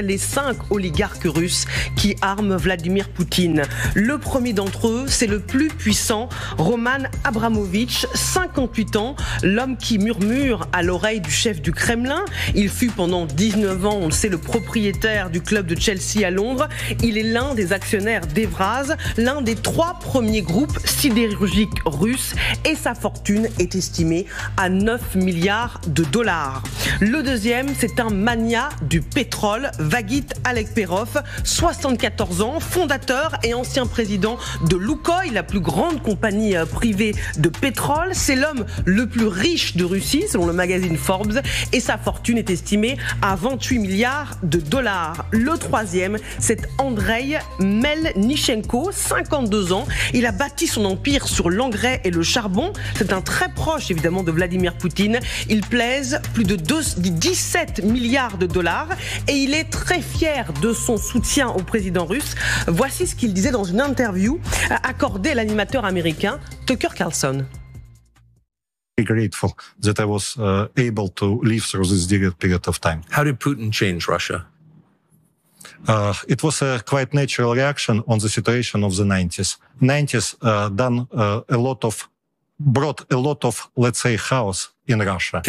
les 5 oligarques russes qui arment Vladimir Poutine. Le premier d'entre eux, c'est le plus puissant, Roman Abramovich, 58 ans, l'homme qui murmure à l'oreille du chef du Kremlin. Il fut pendant 19 ans, on le sait, le propriétaire du club de Chelsea à Londres. Il est l'un des actionnaires d'Evraz, l'un des 3 premiers groupes sidérurgiques russes, et sa fortune est estimée à 9 milliards de dollars. Le deuxième, c'est un magnat du pétrole, Vagit Alekperov, 74 ans, fondateur et ancien président de Lukoil, la plus grande compagnie privée de pétrole. C'est l'homme le plus riche de Russie, selon le magazine Forbes, et sa fortune est estimée à 28 milliards de dollars. Le troisième, c'est Andrei Melnichenko, 52 ans. Il a bâti son empire sur l'engrais et le charbon. C'est un très proche, évidemment, de Vladimir Poutine. Il pèse plus de 17 milliards de dollars et il est très fier de son soutien au président russe. Voici ce qu'il disait dans une interview accordée à l'animateur américain Tucker Carlson. Grateful that I was able to live through this difficult period of time. How did Putin change Russia? It was a quite natural reaction on the situation of the 90s. 90s brought a lot of, let's say, chaos in Russia.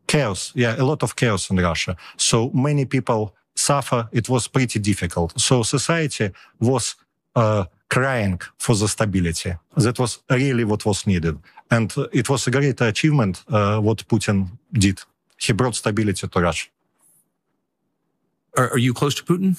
Chaos, yeah, a lot of chaos in Russia. So many people suffer. It was pretty difficult. So society was crying for the stability. That was really what was needed. And it was a great achievement, what Putin did. He brought stability to Russia. Are you close to Putin?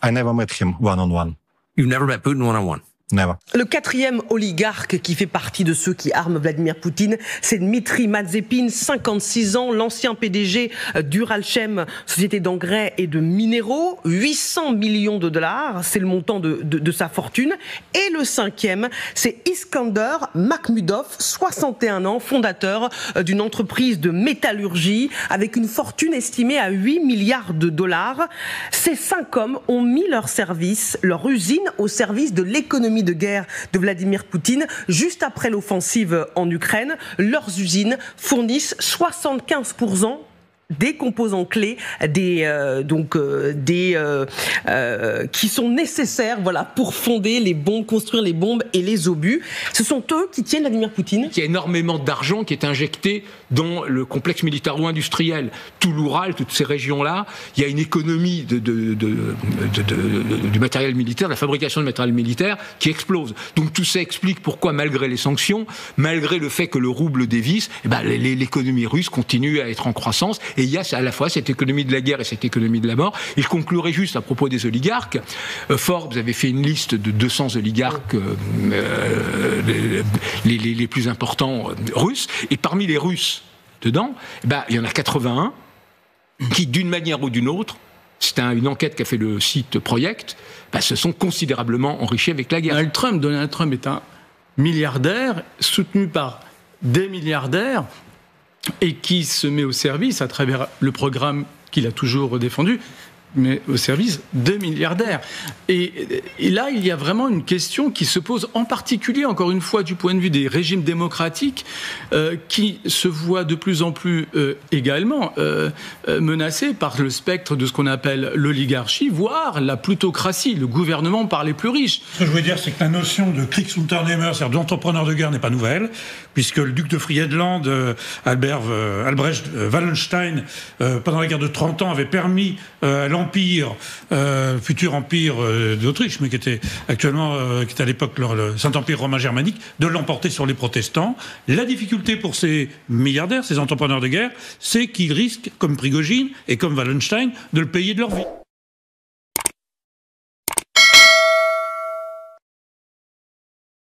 I never met him one-on-one. You've never met Putin one-on-one? Never. Le quatrième oligarque qui fait partie de ceux qui arment Vladimir Poutine, c'est Dmitri Mazepin, 56 ans, l'ancien PDG d'Uralchem, société d'engrais et de minéraux, 800 millions de dollars, c'est le montant de sa fortune. Et le cinquième, c'est Iskander Makhmudov, 61 ans, fondateur d'une entreprise de métallurgie avec une fortune estimée à 8 milliards de dollars. Ces 5 hommes ont mis leur usine au service de l'économie de guerre de Vladimir Poutine. Juste après l'offensive en Ukraine, leurs usines fournissent 75% des composants clés, qui sont nécessaires, voilà, pour fonder les bombes, construire les bombes et les obus. Ce sont eux qui tiennent Vladimir Poutine. Il y a énormément d'argent qui est injecté dans le complexe militaro-industriel. Tout l'Oural, toutes ces régions-là, il y a une économie du matériel militaire, de la fabrication de matériel militaire qui explose. Donc tout ça explique pourquoi, malgré les sanctions, malgré le fait que le rouble dévisse, l'économie russe continue à être en croissance. Et il y a à la fois cette économie de la guerre et cette économie de la mort. Il conclurait juste à propos des oligarques. Forbes avait fait une liste de 200 oligarques les plus importants russes. Et parmi les Russes, dedans, il y en a 81 qui, d'une manière ou d'une autre, c'est une enquête qu'a fait le site Project, se sont considérablement enrichis avec la guerre. Donald Trump est un milliardaire soutenu par des milliardaires et qui se met au service, à travers le programme qu'il a toujours défendu, mais au service de milliardaires. Et là, il y a vraiment une question qui se pose, en particulier, encore une fois, du point de vue des régimes démocratiques, qui se voient de plus en plus également menacés par le spectre de ce qu'on appelle l'oligarchie, voire la plutocratie, le gouvernement par les plus riches. Ce que je veux dire, c'est que la notion de Kriegsunternehmer, c'est-à-dire d'entrepreneur de guerre, n'est pas nouvelle, puisque le duc de Friedland, Albrecht Wallenstein, pendant la guerre de 30 ans, avait permis à l'empire, futur empire d'Autriche, mais qui était actuellement, qui était à l'époque le Saint-Empire romain germanique, de l'emporter sur les protestants. La difficulté pour ces milliardaires, ces entrepreneurs de guerre, c'est qu'ils risquent, comme Prigojine et comme Wallenstein, de le payer de leur vie.